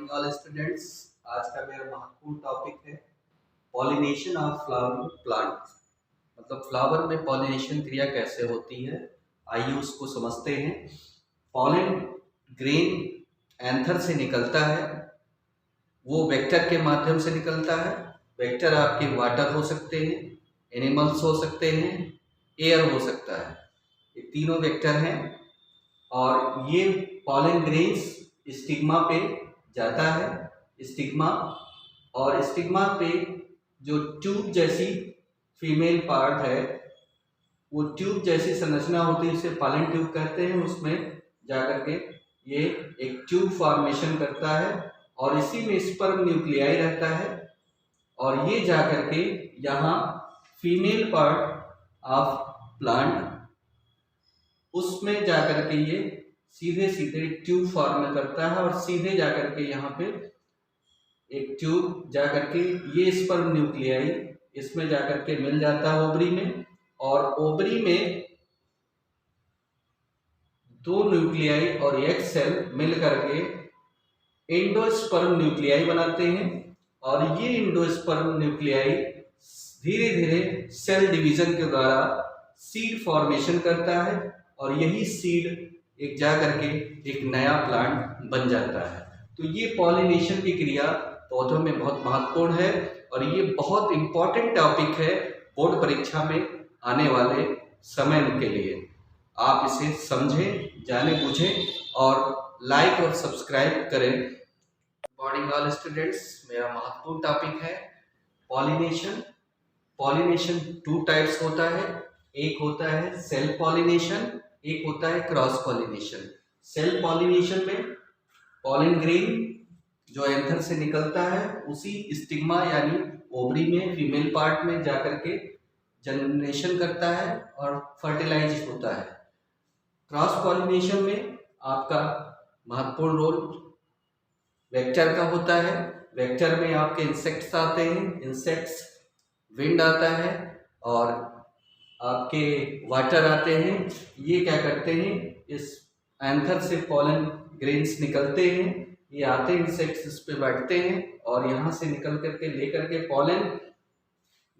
Morning all students. आज का मेरा महत्वपूर्ण टॉपिक है पॉलिनेशन ऑफ फ्लावरिंग प्लांट। मतलब फ्लावर में पॉलिनेशन क्रिया कैसे होती है, आइए उसको समझते हैं। पॉलन ग्रेन एंथर से निकलता है, वो वेक्टर के माध्यम से निकलता है। वेक्टर आपके वाटर हो सकते हैं, एनिमल्स हो सकते हैं, एयर हो सकता है। ये तीनों वेक्टर हैं और ये पॉलन ग्रेन्स स्टिग्मा पे जाता है। स्टिग्मा और स्टिग्मा पे जो ट्यूब जैसी फीमेल पार्ट है, वो ट्यूब जैसी संरचना होती है, इसे पॉलन ट्यूब कहते हैं। उसमें जाकर के ये एक ट्यूब फॉर्मेशन करता है और इसी में स्पर्म न्यूक्लियाई रहता है और ये जाकर के यहाँ फीमेल पार्ट ऑफ प्लांट उसमें जाकर के ये सीधे सीधे ट्यूब फॉर्म करता है और सीधे जाकर के यहाँ पे एक ट्यूब जाकर के ये स्पर्म न्यूक्लियाई इसमें जाकर के मिल जाता है ओवरी में, और ओवरी में दो न्यूक्लियाई और एक सेल मिल करके एंडोस्पर्म न्यूक्लियाई बनाते हैं और ये एंडोस्पर्म न्यूक्लियाई धीरे धीरे सेल डिवीजन के द्वारा सीड फॉर्मेशन करता है और यही सीड एक जा करके एक नया प्लांट बन जाता है। तो ये पॉलिनेशन की क्रिया पौधों में बहुत महत्वपूर्ण है और ये बहुत इंपॉर्टेंट टॉपिक है बोर्ड परीक्षा में आने वाले समय के लिए। आप इसे समझें, जाने बूझें और लाइक और सब्सक्राइब करें। मॉर्निंग ऑल स्टूडेंट्स, मेरा महत्वपूर्ण टॉपिक है पॉलिनेशन। पॉलिनेशन टू टाइप्स होता है, एक होता है सेल्फ पॉलिनेशन, एक होता है क्रॉस पॉलिनेशन। सेल्फ पॉलिनेशन में पॉलन ग्रेन जो एंथर से निकलता है उसी स्टिग्मा यानी ओवरी में फीमेल पार्ट में जाकर के जनरेशन करता है और फर्टिलाइज होता है। क्रॉस पॉलिनेशन में आपका महत्वपूर्ण रोल वेक्टर का होता है। वेक्टर में आपके इंसेक्ट्स आते हैं, इंसेक्ट्स, विंड आता है और आपके वाटर आते हैं। ये क्या करते हैं, इस एंथर से पॉलन ग्रेन्स निकलते हैं, ये आते हैं इंसेक्ट्स इस पे बैठते हैं और यहाँ से निकल करके लेकर के पॉलन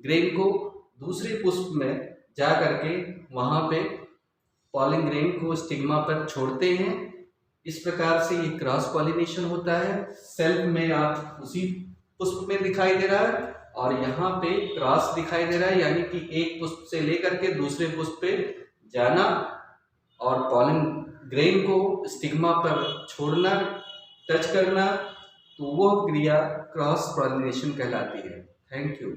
ग्रेन को दूसरे पुष्प में जा करके वहाँ पे पॉलन ग्रेन को स्टिग्मा पर छोड़ते हैं। इस प्रकार से ये क्रॉस पॉलिनेशन होता है। सेल्फ में आप उसी पुष्प में दिखाई दे रहा है और यहाँ पे क्रॉस दिखाई दे रहा है, यानी कि एक पुष्प से लेकर के दूसरे पुष्प पे जाना और पॉलन ग्रेन को स्टिग्मा पर छोड़ना, टच करना, तो वो क्रिया क्रॉस पॉलिनेशन कहलाती है। Thank you.